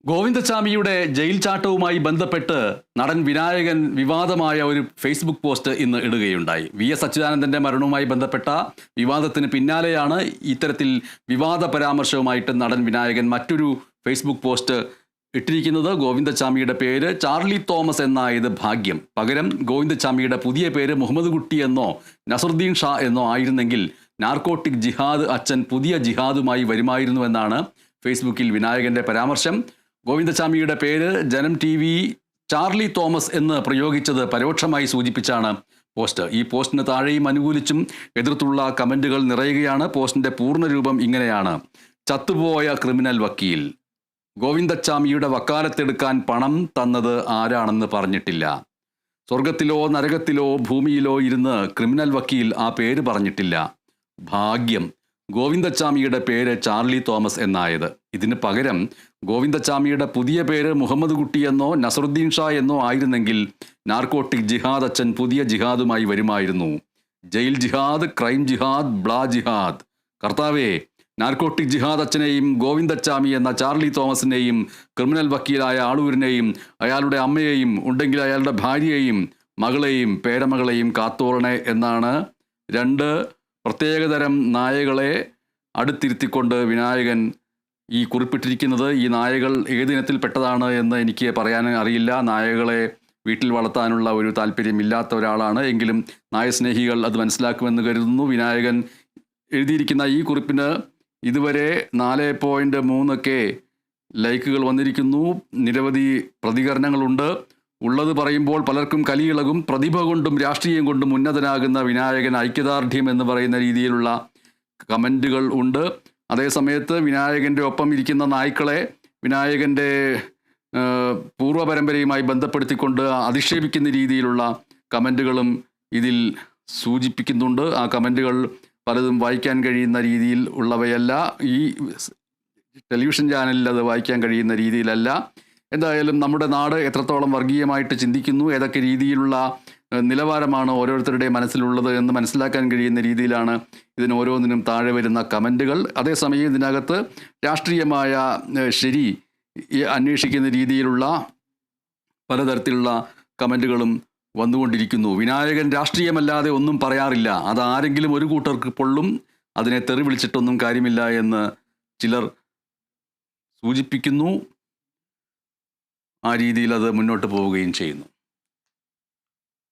ഗോവിന്ദച്ചാമിയുടെ jail ചാട്ടവുമായി ബന്ധപ്പെട്ട് നടൻ വിനായകൻ വിവാദമായ ഒരു ഫേസ്ബുക്ക് പോസ്റ്റ് ഇന്ന് ഇടുകയുണ്ടായി. വി.എസ്. അച്യുതാനന്ദന്റെ മരണവുമായി ബന്ധപ്പെട്ട വിവാദത്തിന് പിന്നാലെയാണ് ഇത്തരത്തിൽ വിവാദ പരാമർശവുമായിട്ട് നടൻ വിനായകൻ മറ്റൊരു ഫേസ്ബുക്ക് പോസ്റ്റ് ഇട്ടിരിക്കുന്നത്. ഗോവിന്ദച്ചാമിയുടെ പേര് ചാർലി തോമസ് എന്നായത് ഭാഗ്യം. പകരം ഗോവിന്ദച്ചാമിയുടെ പുതിയ പേര് മുഹമ്മദ് കുട്ടി എന്നോ നസറുദ്ദീൻ ഷാ എന്നോ ആയിരുന്നെങ്കിൽ നാർക്കോട്ടിക് ജിഹാദ് അച്ഛൻ പുതിയ ജിഹാദുമായി വരുമായിരുന്നുവെന്നാണ് ഫേസ്ബുക്കിൽ വിനായകന്റെ പരാമർശം. ഗോവിന്ദച്ചാമിയുടെ പേര് ജനം TV ചാർലി തോമസ് എന്ന് പ്രയോഗിച്ചത് പരോക്ഷമായി സൂചിപ്പിച്ചാണ് പോസ്റ്റ്. ഈ പോസ്റ്റിന് താഴെയും അനുകൂലിച്ചും എതിർത്തുള്ള കമന്റുകൾ നിറയുകയാണ്. പോസ്റ്റിന്റെ പൂർണ്ണരൂപം ഇങ്ങനെയാണ്: ചത്തുപോയ ക്രിമിനൽ വക്കീൽ. ഗോവിന്ദച്ചാമിയുടെ വക്കാലത്തെടുക്കാൻ പണം തന്നത് ആരാണെന്ന് പറഞ്ഞിട്ടില്ല. സ്വർഗത്തിലോ നരകത്തിലോ ഭൂമിയിലോ ഇരുന്ന് ക്രിമിനൽ വക്കീൽ ആ പേര് പറഞ്ഞിട്ടില്ല. ഭാഗ്യം ഗോവിന്ദച്ചാമിയുടെ പേര് ചാർലി തോമസ് എന്നായത്. ഇതിന് പകരം ഗോവിന്ദച്ചാമിയുടെ പുതിയ പേര് മുഹമ്മദ് കുട്ടി എന്നോ നസറുദ്ദീൻ ഷാ എന്നോ ആയിരുന്നെങ്കിൽ നാർക്കോട്ടിക് ജിഹാദ് അച്ഛൻ പുതിയ ജിഹാദുമായി വരുമായിരുന്നു. ജയിൽ ജിഹാദ്, ക്രൈം ജിഹാദ്, ബ്ലാ ജിഹാദ്. കർത്താവേ, നാർക്കോട്ടിക് ജിഹാദ് അച്ഛനെയും ഗോവിന്ദച്ചാമി എന്ന ചാർലി തോമസിനെയും ക്രിമിനൽ വക്കീലായ ആളൂരിനെയും അയാളുടെ അമ്മയെയും ഉണ്ടെങ്കിൽ അയാളുടെ ഭാര്യയെയും മകളെയും പേരമകളെയും കാത്തോളണേ എന്നാണ് രണ്ട് പ്രത്യേകതരം നായകളെ അടുത്തിരുത്തിക്കൊണ്ട് വിനായകൻ ഈ കുറിപ്പിട്ടിരിക്കുന്നത്. ഈ നായകൾ ഏതിനത്തിൽപ്പെട്ടതാണ് എന്ന് എനിക്ക് പറയാൻ അറിയില്ല. നായകളെ വീട്ടിൽ വളർത്താനുള്ള ഒരു താല്പര്യമില്ലാത്ത ഒരാളാണ്. എങ്കിലും നായസ്നേഹികൾ അത് മനസ്സിലാക്കുമെന്ന് കരുതുന്നു. വിനായകൻ എഴുതിയിരിക്കുന്ന ഈ കുറിപ്പിന് ഇതുവരെ 4.3 ലൈക്കുകൾ വന്നിരിക്കുന്നു. നിരവധി പ്രതികരണങ്ങളുണ്ട്. ഉള്ളത് പറയുമ്പോൾ പലർക്കും കലിയിളകും. പ്രതിഭ കൊണ്ടും രാഷ്ട്രീയം കൊണ്ടും ഉന്നതനാകുന്ന വിനായകൻ ഐക്യദാർഢ്യം എന്ന് പറയുന്ന രീതിയിലുള്ള കമൻറ്റുകൾ ഉണ്ട്. അതേസമയത്ത് വിനായകൻ്റെ ഒപ്പം ഇരിക്കുന്ന നായ്ക്കളെ വിനായകൻ്റെ പൂർവ്വപരമ്പരയുമായി ബന്ധപ്പെടുത്തിക്കൊണ്ട് അധിക്ഷേപിക്കുന്ന രീതിയിലുള്ള കമൻറ്റുകളും ഇതിൽ സൂചിപ്പിക്കുന്നുണ്ട്. ആ കമൻറ്റുകൾ പലതും വായിക്കാൻ കഴിയുന്ന രീതിയിൽ ഉള്ളവയല്ല. ഈ ടെലിവിഷൻ ചാനലിൽ അത് വായിക്കാൻ കഴിയുന്ന രീതിയിലല്ല. എന്തായാലും നമ്മുടെ നാട് എത്രത്തോളം വർഗീയമായിട്ട് ചിന്തിക്കുന്നു, ഏതൊക്കെ രീതിയിലുള്ള നിലവാരമാണ് ഓരോരുത്തരുടെയും മനസ്സിലുള്ളത് എന്ന് മനസ്സിലാക്കാൻ കഴിയുന്ന രീതിയിലാണ് ഇതിന് ഓരോന്നിനും താഴെ വരുന്ന കമൻറ്റുകൾ. അതേസമയം ഇതിനകത്ത് രാഷ്ട്രീയമായ ശരി അന്വേഷിക്കുന്ന രീതിയിലുള്ള പലതരത്തിലുള്ള കമൻറ്റുകളും വന്നുകൊണ്ടിരിക്കുന്നു. വിനായകൻ രാഷ്ട്രീയമല്ലാതെ ഒന്നും പറയാറില്ല, അതാരെങ്കിലും ഒരു കൂട്ടർക്ക് പൊള്ളും, അതിനെ തെറി വിളിച്ചിട്ടൊന്നും കാര്യമില്ല എന്ന് ചിലർ സൂചിപ്പിക്കുന്നു. ആ രീതിയിൽ അത് മുന്നോട്ട് പോവുകയും ചെയ്യുന്നു.